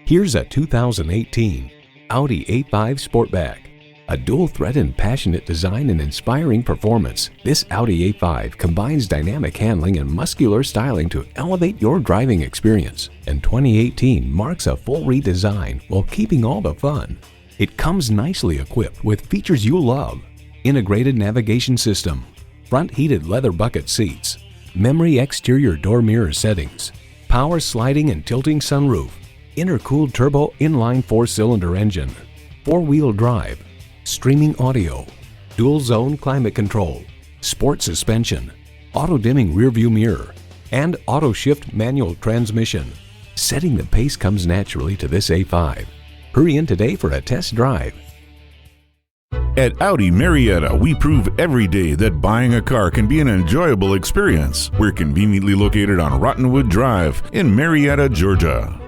Here's a 2018 Audi A5 Sportback. A dual-thread and passionate design and inspiring performance, this Audi A5 combines dynamic handling and muscular styling to elevate your driving experience. And 2018 marks a full redesign while keeping all the fun. It comes nicely equipped with features you love: integrated navigation system, front heated leather bucket seats, memory exterior door mirror settings, power sliding and tilting sunroof, intercooled turbo inline 4-cylinder engine, 4-wheel drive, streaming audio, dual zone climate control, sport suspension, auto dimming rearview mirror, and auto shift manual transmission. Setting the pace comes naturally to this A5. Hurry in today for a test drive. At Audi Marietta, we prove every day that buying a car can be an enjoyable experience. We're conveniently located on Rottenwood Drive in Marietta, Georgia.